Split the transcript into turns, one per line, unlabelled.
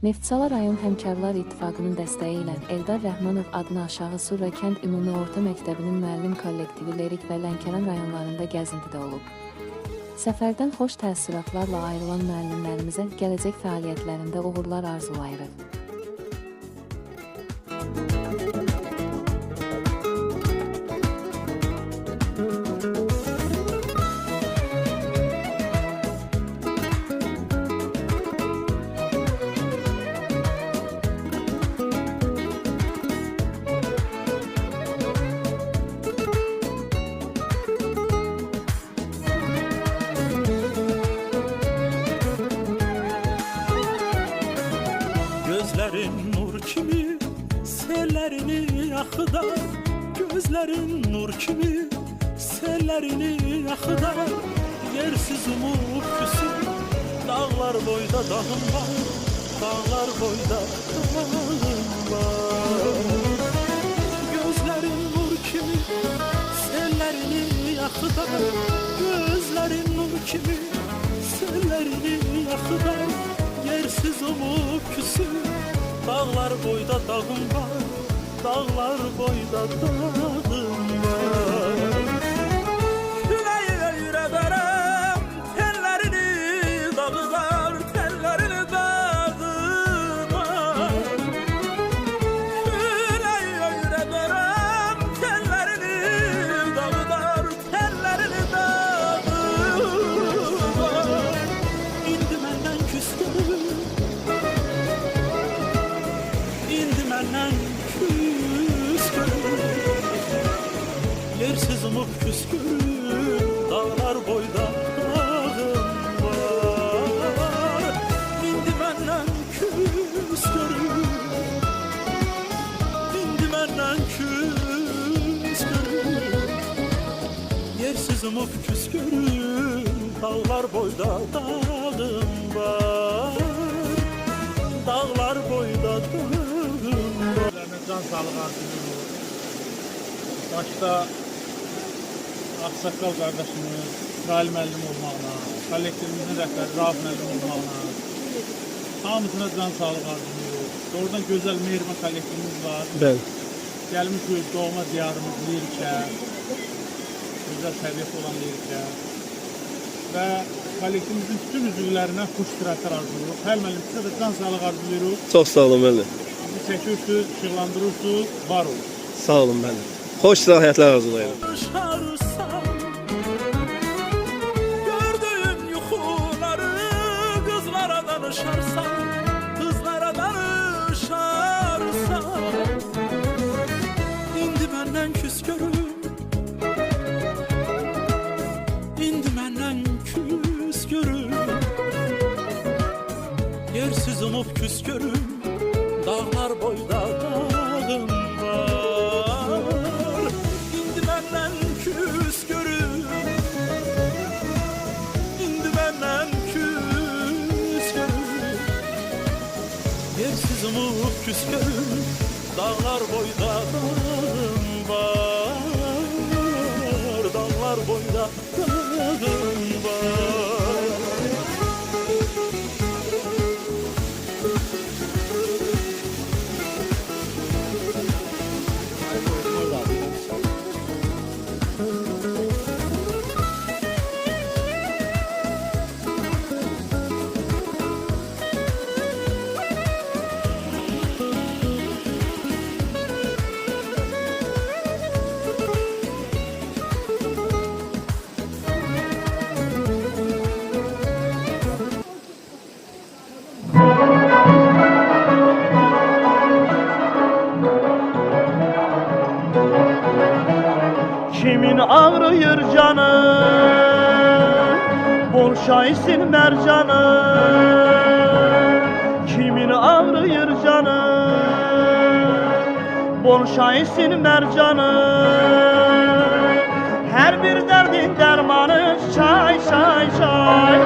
Neftçala rayon Həmkarlar İttifaqının dəstəyi ilə Eldar Rəhmanov adına Aşağı Surra kənd ümumi orta məktəbinin müəllim kollektivi Lerik və Lənkəran rayonlarında gəzintidə olub. Səfərdən xoş təəssüratlarla ayrılan müəllimlərimizə gələcək fəaliyyətlərində uğurlar arzulayırıq.
Gözlerin nur kimi, sellerini yakıdar. Gözlerin nur kimi, sellerini yakıdar. Yersiz umut küsü, dağlar boyda dağım var. Dağlar boyda dağım var. Gözlerin nur kimi, sellerini yakıdar. Gözlerin nur kimi, sellerini yakıdar. Yersiz umut küsü, dağlar boyda dağım var. Dağlar boyda dağım var. Yüreğe yüre verem, tellerini dağılar, tellerini dağılar. Yüreğe yüre verem, tellerini dağılar, tellerini dağılar. İndi menden küskün, indi menden küskün. Yersiz umut küskün, dağlar boyda dağım var. İndi menden küskün, indi menden küskün. Yersiz umut küskün, dağlar boyda dağım var. Dağlar boyda dağım var.
Can sağlığı arzulayırıq. Başta Ağsaqqal qardaşımız İsrail müəllim olmağına, kollektivimizin rəhbəri Rauf müəllim olmağına, hamısına can sağlığı arzulayırıq. Doğrudan gözəl mehriban kollektivimiz var.
Bəli.
Gəlmişik doğma diyarımız Lirikə, gözəl təbiəti olan Lirikə və kollektivimizin bütün üzvlərinə xoş istirahətlər arzulayırıq. Hər müəllim sizə də can sağlığı arzulayırıq.
Çox sağ olun müəllim.
Bizi çəkirsiniz, işıqlandırırsınız, var olun.
Sağ olun müəllim. Xoş istirahətlər arzulayırıq.
Gördüğüm yuxuları kızlara danışarsan, kızlara danışarsan. İndi məndən küskürüm, indi məndən küskürüm. Yersiz umut küskürüm, dağlar boyda dağım var. İndi məndən küskürüm, indi məndən küskürüm. Yersiz umut küskürüm, dağlar boyda dağım var. Dağlar boyda dağım var.
Kimin ağrıyır canı, bol şahisin mercanı. Kimin ağrıyır canı, bol şahisin mercanı. Her bir derdin dermanı çay çay çay.